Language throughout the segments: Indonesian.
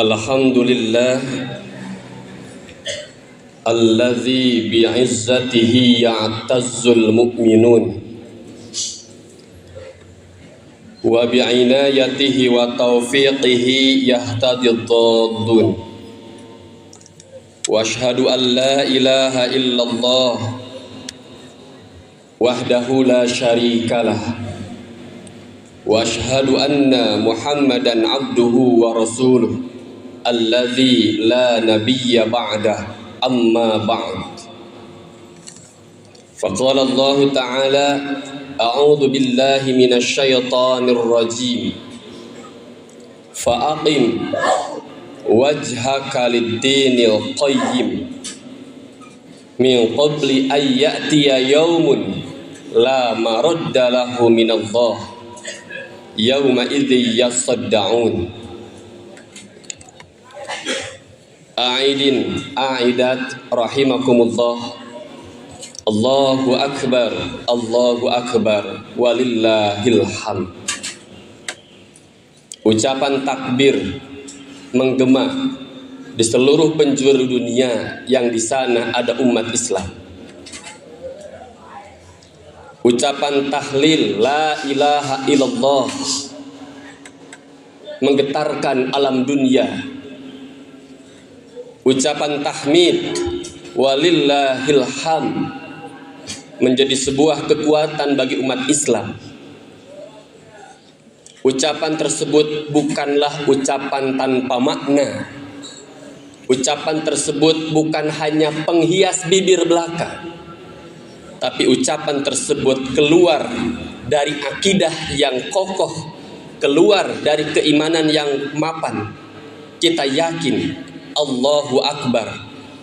Alhamdulillah alladzi bi'izzatihi ya'tazzul mu'minun wa bi'inayatihi wa taufiqihi yahtadid dhaddun wa ashhadu an la ilaha illallah wahdahu la syarikalah wa ashhadu anna muhammadan abduhu wa rasuluh alladzi la nabiyya ba'dah amma ba'd. Faqala Allah Ta'ala a'udzu billahi minasy syaithanir rajim. Fa'aqim wajhaka lid-dinil qayyim min qabli an ya'tiya yaumun la maradda lahu minallah yauma idzi yasadda'un. A'idin a'idat rahimakumullah. Allahu akbar, Allahu akbar, walillahil hamd. Ucapan takbir menggema di seluruh penjuru dunia yang di sana ada umat Islam. Ucapan tahlil la ilaha illallah menggetarkan alam dunia. Ucapan tahmid walillahil hamd menjadi sebuah kekuatan bagi umat Islam. Ucapan tersebut bukanlah ucapan tanpa makna. Ucapan tersebut bukan hanya penghias bibir belaka, tapi ucapan tersebut keluar dari akidah yang kokoh, keluar dari keimanan yang mapan. Kita yakin Allahu Akbar,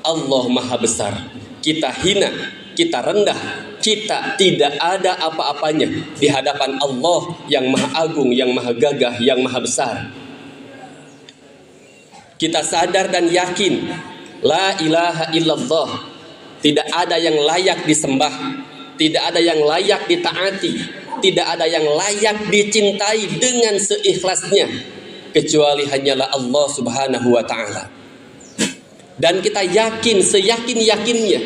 Allah Maha Besar. Kita hina, kita rendah, kita tidak ada apa-apanya di hadapan Allah yang Maha Agung, yang Maha Gagah, yang Maha Besar. Kita sadar dan yakin la ilaha illallah, tidak ada yang layak disembah, tidak ada yang layak ditaati, tidak ada yang layak dicintai dengan seikhlasnya kecuali hanyalah Allah Subhanahu wa Ta'ala. Dan kita yakin, seyakin-yakinnya,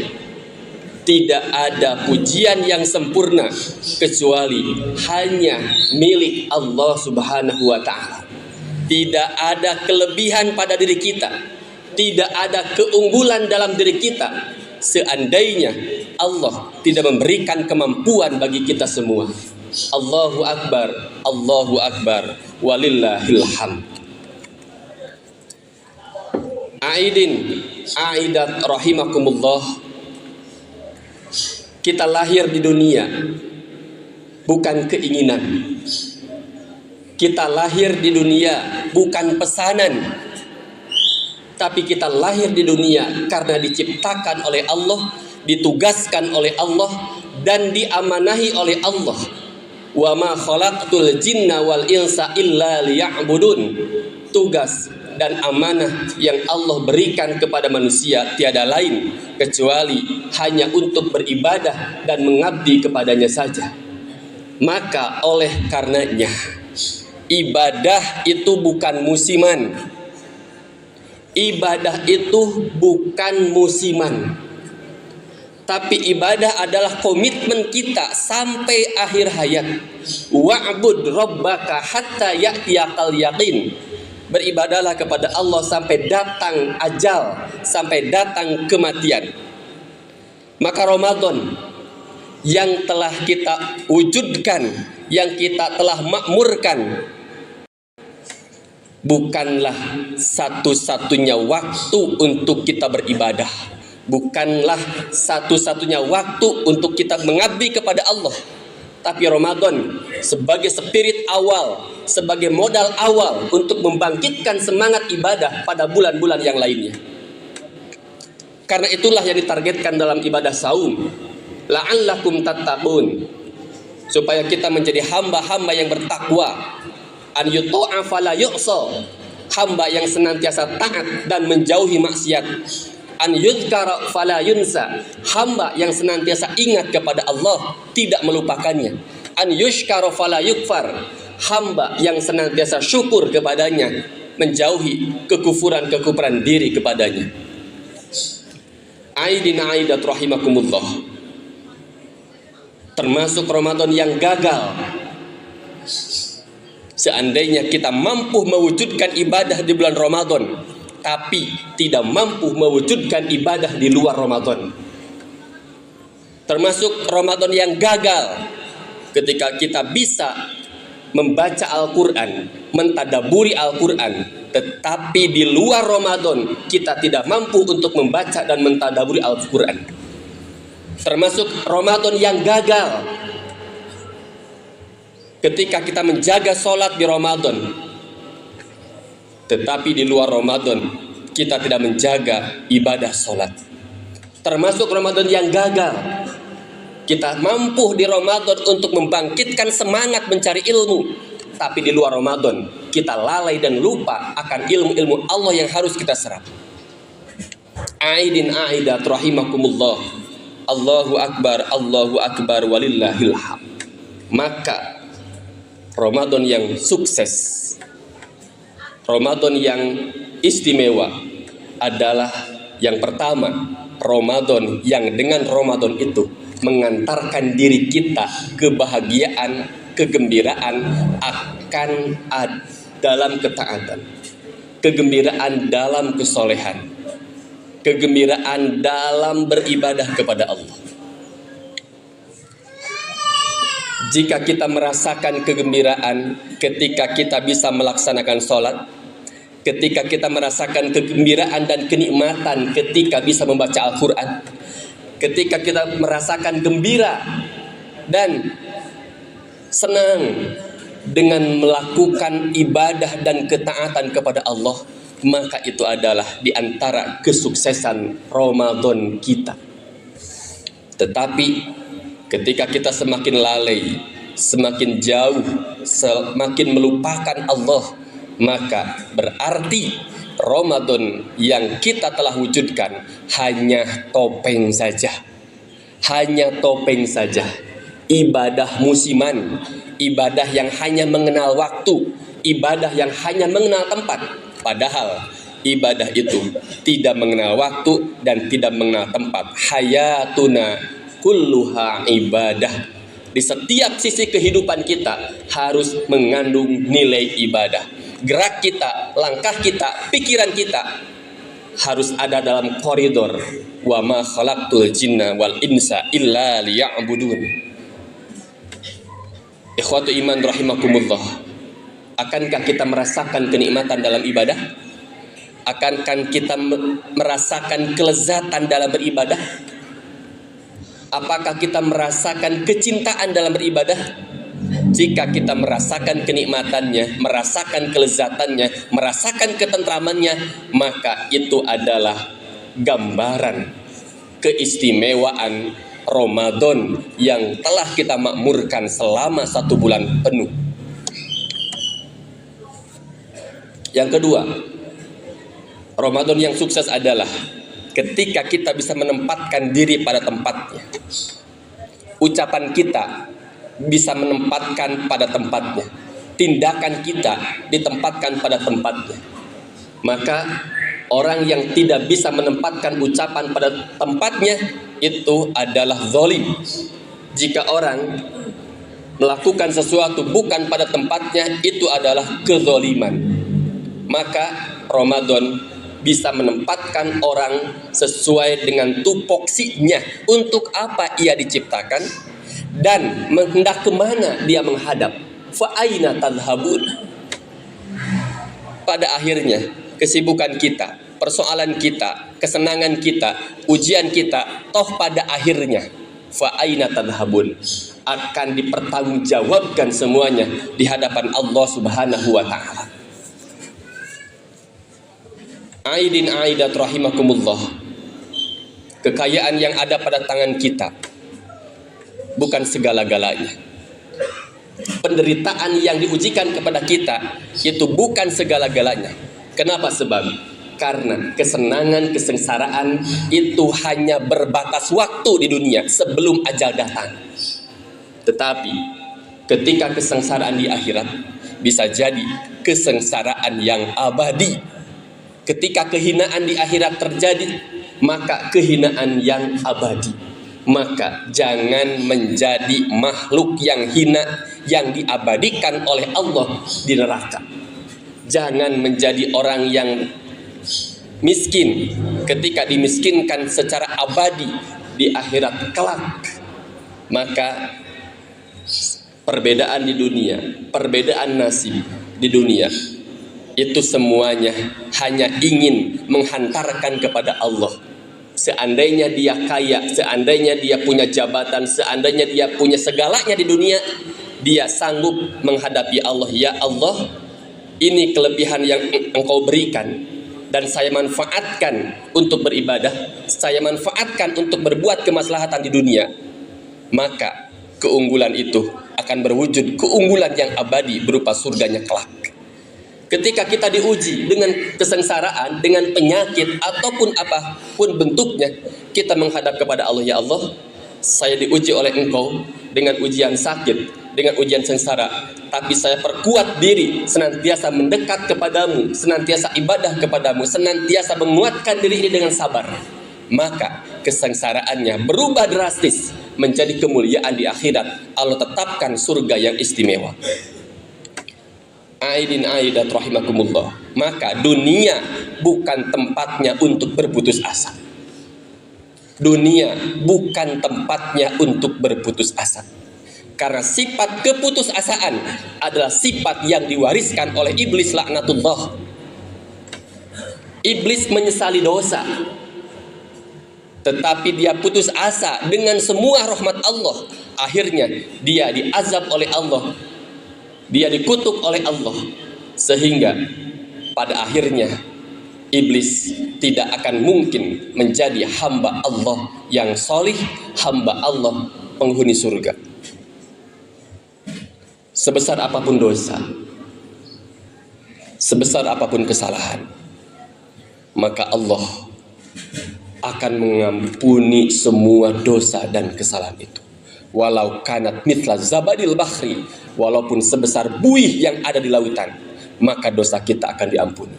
tidak ada pujian yang sempurna kecuali hanya milik Allah Subhanahu wa Ta'ala. Tidak ada kelebihan pada diri kita, tidak ada keunggulan dalam diri kita seandainya Allah tidak memberikan kemampuan bagi kita semua. Allahu Akbar, Allahu Akbar, walillahil hamd. Aidin aidat rahimakumullah. Kita lahir di dunia bukan keinginan. Kita lahir di dunia bukan pesanan, tapi kita lahir di dunia karena diciptakan oleh Allah, ditugaskan oleh Allah, dan diamanahi oleh Allah. Wa ma khalaqtul jinna wal insa illa liya'budun. Tugas dan amanah yang Allah berikan kepada manusia tiada lain kecuali hanya untuk beribadah dan mengabdi kepadanya saja. Maka oleh karenanya ibadah itu bukan musiman. Ibadah itu bukan musiman. Tapi ibadah adalah komitmen kita sampai akhir hayat. Wa'bud rabbaka hatta ya'tiyakal yaqin. Beribadahlah kepada Allah sampai datang ajal, sampai datang kematian. Maka Ramadan yang telah kita wujudkan, yang kita telah makmurkan, bukanlah satu-satunya waktu untuk kita beribadah, bukanlah satu-satunya waktu untuk kita mengabdi kepada Allah. Tapi Ramadan sebagai spirit awal, sebagai modal awal untuk membangkitkan semangat ibadah pada bulan-bulan yang lainnya. Karena itulah yang ditargetkan dalam ibadah saum, la'allakum tattaqun, supaya kita menjadi hamba-hamba yang bertakwa. An yuta'a fala yu'sa, hamba yang senantiasa taat dan menjauhi maksiat. An yudhkara fala yunsa, hamba yang senantiasa ingat kepada Allah, tidak melupakannya. An yushkara fala yukfar, hamba yang senantiasa syukur kepadanya, menjauhi kekufuran diri kepadanya. Aidin aidat rahimakumullah, termasuk Ramadan yang gagal. Seandainya kita mampu mewujudkan ibadah di bulan Ramadan, tapi tidak mampu mewujudkan ibadah di luar Ramadan. Termasuk Ramadan yang gagal ketika kita bisa membaca Al-Quran, mentadaburi Al-Quran, tetapi di luar Ramadan kita tidak mampu untuk membaca dan mentadaburi Al-Quran. Termasuk Ramadan yang gagal ketika kita menjaga sholat di Ramadan, tetapi di luar Ramadan kita tidak menjaga ibadah sholat. Termasuk Ramadan yang gagal, kita mampu di Ramadan untuk membangkitkan semangat mencari ilmu, tapi di luar Ramadan kita lalai dan lupa akan ilmu-ilmu Allah yang harus kita serap. Aidin aidat rahimakumullah, Allahu akbar walillahil hamd. Maka Ramadan yang sukses, Ramadan yang istimewa adalah yang pertama, Ramadan yang dengan Ramadan itu mengantarkan diri kita kebahagiaan, kegembiraan akan dalam ketaatan, kegembiraan dalam kesolehan, kegembiraan dalam beribadah kepada Allah. Jika kita merasakan kegembiraan ketika kita bisa melaksanakan sholat, ketika kita merasakan kegembiraan dan kenikmatan ketika bisa membaca Al-Quran, ketika kita merasakan gembira dan senang dengan melakukan ibadah dan ketaatan kepada Allah, maka itu adalah di antara kesuksesan Ramadan kita. Tetapi ketika kita semakin lalai, semakin jauh, semakin melupakan Allah, maka berarti Ramadan yang kita telah wujudkan hanya topeng saja. Hanya topeng saja. Ibadah musiman, ibadah yang hanya mengenal waktu, ibadah yang hanya mengenal tempat. Padahal ibadah itu tidak mengenal waktu dan tidak mengenal tempat. Hayatuna kulluha ibadah. Di setiap sisi kehidupan kita harus mengandung nilai ibadah. Gerak kita, langkah kita, pikiran kita harus ada dalam koridor wa ma khalaqtul jinna wal insa illa liya'budun. Ikhwatu iman rahimakumullah, akankah kita merasakan kenikmatan dalam ibadah? Akankah kita merasakan kelezatan dalam beribadah? Apakah kita merasakan kecintaan dalam beribadah? Jika kita merasakan kenikmatannya, merasakan kelezatannya, merasakan ketentramannya, maka itu adalah gambaran keistimewaan Ramadan yang telah kita makmurkan selama 1 bulan penuh. Yang kedua, Ramadan yang sukses adalah ketika kita bisa menempatkan diri pada tempatnya. Ucapan kita bisa menempatkan pada tempatnya, tindakan kita ditempatkan pada tempatnya. Maka orang yang tidak bisa menempatkan ucapan pada tempatnya itu adalah zalim. Jika orang melakukan sesuatu bukan pada tempatnya, itu adalah kezaliman. Maka Ramadan bisa menempatkan orang sesuai dengan tupoksinya, untuk apa ia diciptakan dan hendak kemana dia menghadap. Fa aina tadhhabun. Pada akhirnya kesibukan kita, persoalan kita, kesenangan kita, ujian kita, toh pada akhirnya fa aina tadhhabun, akan dipertanggungjawabkan semuanya di hadapan Allah Subhanahu wa taala. Aidin aidat rahimakumullah, kekayaan yang ada pada tangan kita bukan segala-galanya. Penderitaan yang diujikan kepada kita itu bukan segala-galanya. Kenapa? Sebab karena kesenangan, kesengsaraan itu hanya berbatas waktu di dunia sebelum ajal datang. Tetapi ketika kesengsaraan di akhirat, bisa jadi kesengsaraan yang abadi. Ketika kehinaan di akhirat terjadi, maka kehinaan yang abadi. Maka jangan menjadi makhluk yang hina yang diabadikan oleh Allah di neraka. Jangan menjadi orang yang miskin ketika dimiskinkan secara abadi di akhirat kelak. Maka perbedaan di dunia, perbedaan nasib di dunia, itu semuanya hanya ingin menghantarkan kepada Allah. Seandainya dia kaya, seandainya dia punya jabatan, seandainya dia punya segalanya di dunia, dia sanggup menghadapi Allah. Ya Allah, ini kelebihan yang Engkau berikan, dan saya manfaatkan untuk beribadah, saya manfaatkan untuk berbuat kemaslahatan di dunia. Maka keunggulan itu akan berwujud keunggulan yang abadi berupa surganya kelak. Ketika kita diuji dengan kesengsaraan, dengan penyakit, ataupun apapun bentuknya, kita menghadap kepada Allah. Ya Allah, saya diuji oleh Engkau dengan ujian sakit, dengan ujian sengsara, tapi saya perkuat diri, senantiasa mendekat kepadamu, senantiasa ibadah kepadamu, senantiasa menguatkan diri ini dengan sabar. Maka kesengsaraannya berubah drastis menjadi kemuliaan di akhirat. Allah tetapkan surga yang istimewa. Aidin aidat rahimakumullah. Maka dunia bukan tempatnya untuk berputus asa. Dunia bukan tempatnya untuk berputus asa. Karena sifat keputusasaan adalah sifat yang diwariskan oleh iblis laknatullah. Iblis menyesali dosa, tetapi dia putus asa dengan semua rahmat Allah. Akhirnya dia diazab oleh Allah, dia dikutuk oleh Allah, sehingga pada akhirnya iblis tidak akan mungkin menjadi hamba Allah yang solih, hamba Allah penghuni surga. Sebesar apapun dosa, sebesar apapun kesalahan, maka Allah akan mengampuni semua dosa dan kesalahan itu. Walau kanat mithla zabadil bahri, walaupun sebesar buih yang ada di lautan, maka dosa kita akan diampuni.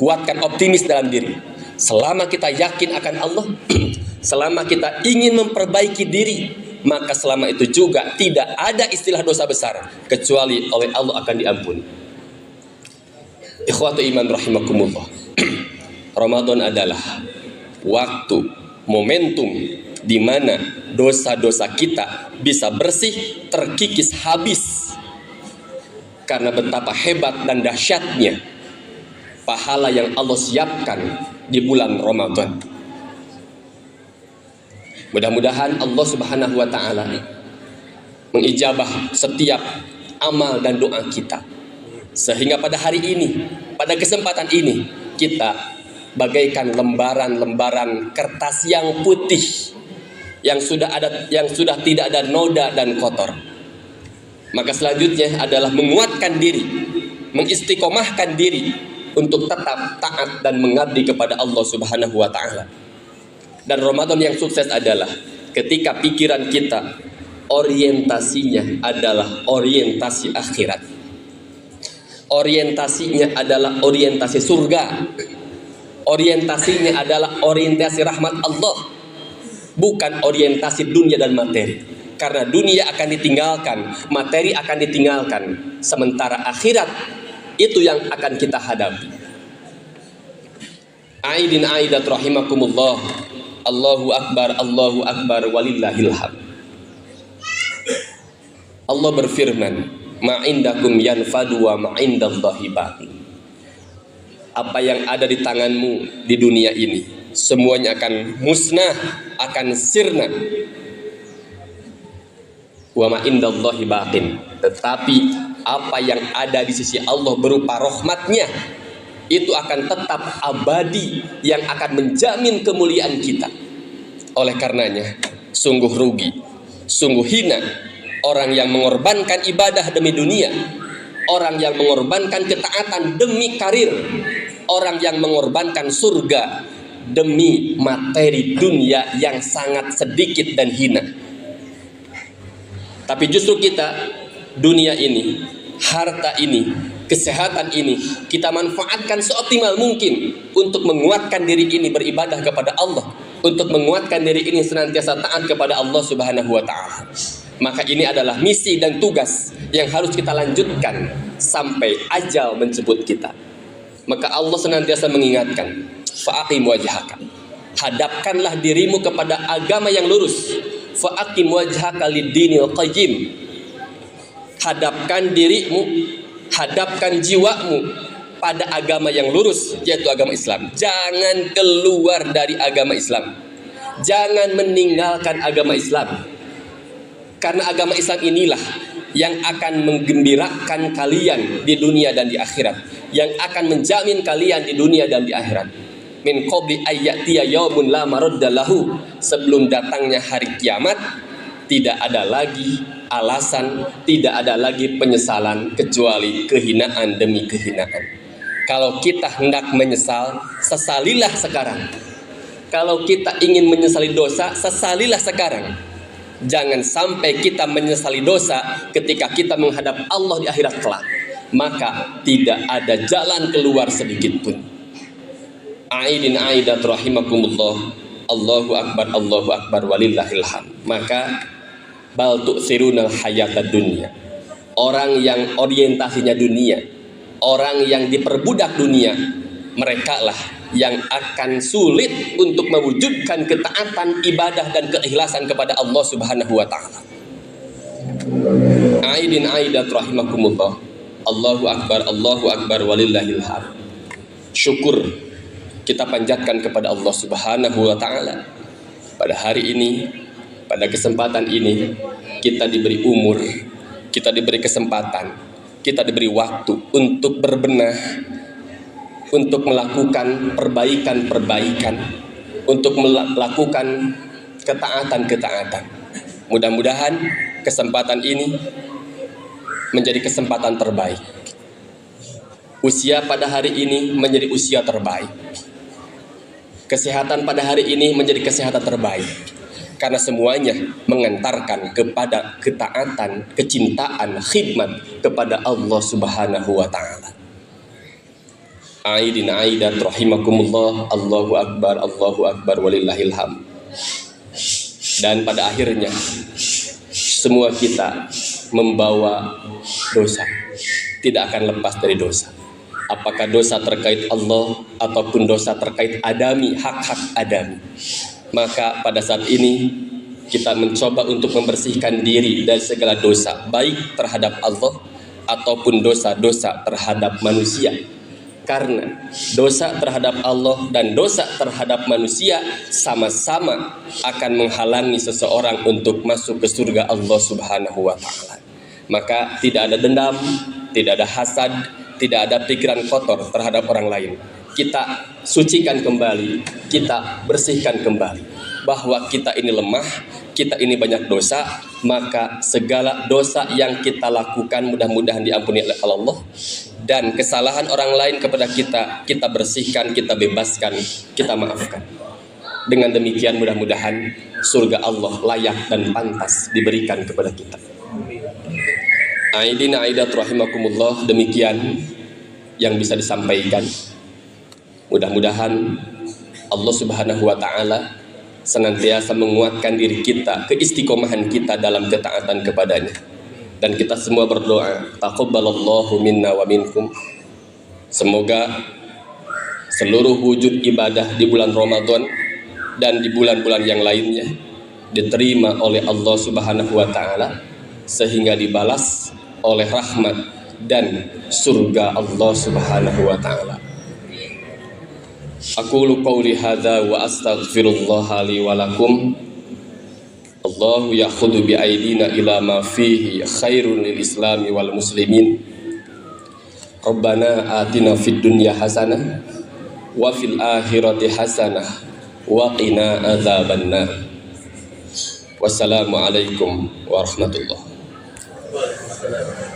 Kuatkan optimis dalam diri. Selama kita yakin akan Allah, selama kita ingin memperbaiki diri, maka selama itu juga tidak ada istilah dosa besar kecuali oleh Allah akan diampuni. Ikhwatu iman rahimakumullah. Ramadan adalah waktu, momentum di mana dosa-dosa kita bisa bersih, terkikis habis. Karena betapa hebat dan dahsyatnya pahala yang Allah siapkan di bulan Ramadan. Mudah-mudahan Allah Subhanahu wa taala mengijabah setiap amal dan doa kita, sehingga pada hari ini, pada kesempatan ini, kita bagaikan lembaran-lembaran kertas yang putih, yang sudah tidak ada noda dan kotor. Maka selanjutnya adalah menguatkan diri, mengistiqomahkan diri untuk tetap taat dan mengabdi kepada Allah Subhanahu wa taala. Dan Ramadan yang sukses adalah ketika pikiran kita orientasinya adalah orientasi akhirat. Orientasinya adalah orientasi surga. Orientasinya adalah orientasi rahmat Allah, bukan orientasi dunia dan materi. Karena dunia akan ditinggalkan, materi akan ditinggalkan, sementara akhirat itu yang akan kita hadapi. Aidin aidat rahimakumullah. Allahu akbar walillahil hamd. Allah berfirman, ma indakum yanfadu wa ma indallahi baqi. Apa yang ada di tanganmu di dunia ini semuanya akan musnah, akan sirna. Wa ma indallahi baqin. Tetapi apa yang ada di sisi Allah berupa rahmatnya itu akan tetap abadi, yang akan menjamin kemuliaan kita. Oleh karenanya sungguh rugi, sungguh hina orang yang mengorbankan ibadah demi dunia, orang yang mengorbankan ketaatan demi karir, orang yang mengorbankan surga demi materi dunia yang sangat sedikit dan hina. Tapi justru kita, dunia ini, harta ini, kesehatan ini kita manfaatkan seoptimal mungkin untuk menguatkan diri ini beribadah kepada Allah, untuk menguatkan diri ini senantiasa taat kepada Allah Subhanahu wa taala. Maka ini adalah misi dan tugas yang harus kita lanjutkan sampai ajal menjemput kita. Maka Allah senantiasa mengingatkan, fa'aqim wajhaka, hadapkanlah dirimu kepada agama yang lurus. Fa'aqim wajhaka lid-dinil qayyim, hadapkan dirimu, hadapkan jiwamu pada agama yang lurus, yaitu agama Islam. Jangan keluar dari agama Islam, jangan meninggalkan agama Islam, karena agama Islam inilah yang akan menggembirakan kalian di dunia dan di akhirat, yang akan menjamin kalian di dunia dan di akhirat. Min qabli ayyatiya yaumun la maradda lahu, sebelum datangnya hari kiamat tidak ada lagi alasan, tidak ada lagi penyesalan kecuali kehinaan demi kehinaan. Kalau kita hendak menyesal, sesalilah sekarang. Kalau kita ingin menyesali dosa, sesalilah sekarang. Jangan sampai kita menyesali dosa ketika kita menghadap Allah di akhirat kelak. Maka tidak ada jalan keluar sedikit pun. Aidin aidat rahimakumullah. Allahu akbar walillahil hamd. Maka bal tu'thirunal hayatad dunya. Orang yang orientasinya dunia, orang yang diperbudak dunia, mereka lah yang akan sulit untuk mewujudkan ketaatan, ibadah dan keikhlasan kepada Allah Subhanahu wa taala. Aidin aidat rahimakumullah. Allahu akbar walillahil hamd. Syukur kita panjatkan kepada Allah Subhanahu wa taala. Pada hari ini, pada kesempatan ini, kita diberi umur, kita diberi kesempatan, kita diberi waktu untuk berbenah, untuk melakukan perbaikan-perbaikan, untuk melakukan ketaatan-ketaatan. Mudah-mudahan kesempatan ini menjadi kesempatan terbaik. Usia pada hari ini menjadi usia terbaik. Kesehatan pada hari ini menjadi kesehatan terbaik. Karena semuanya mengantarkan kepada ketaatan, kecintaan, khidmat kepada Allah Subhanahu wa taala. Aidin aidat rahimakumullah. Allahu akbar walillahil hamd. Dan pada akhirnya semua kita membawa dosa, tidak akan lepas dari dosa. Apakah dosa terkait Allah ataupun dosa terkait adami, hak-hak adami. Maka pada saat ini kita mencoba untuk membersihkan diri dari segala dosa, baik terhadap Allah ataupun dosa-dosa terhadap manusia. Karena dosa terhadap Allah dan dosa terhadap manusia sama-sama akan menghalangi seseorang untuk masuk ke surga Allah Subhanahu wa taala. Maka tidak ada dendam, tidak ada hasad, tidak ada pikiran kotor terhadap orang lain. Kita sucikan kembali, kita bersihkan kembali bahwa kita ini lemah, kita ini banyak dosa. Maka segala dosa yang kita lakukan mudah-mudahan diampuni oleh Allah, dan kesalahan orang lain kepada kita, kita bersihkan, kita bebaskan, kita maafkan. Dengan demikian mudah-mudahan surga Allah layak dan pantas diberikan kepada kita. Aidin aidat rahimakumullah, demikian yang bisa disampaikan. Mudah-mudahan Allah Subhanahu wa taala senantiasa menguatkan diri kita, keistiqomahan kita dalam ketaatan kepadanya. Dan kita semua berdoa, taqabbalallahu minna wa minkum. Semoga seluruh wujud ibadah di bulan Ramadan dan di bulan-bulan yang lainnya diterima oleh Allah Subhanahu wa taala sehingga dibalas oleh rahmat dan surga Allah Subhanahu wa taala. Aqulu qawli hadza wa astaghfirullah li wa lakum. Allahu ya'khudhu bi aidina ila ma fihi khairun lil islami wal muslimin. Rabbana atina fid dunya hasanah wa fil akhirati hasanah wa qina adzabannar. Wassalamu alaikum warahmatullahi wabarakatuh.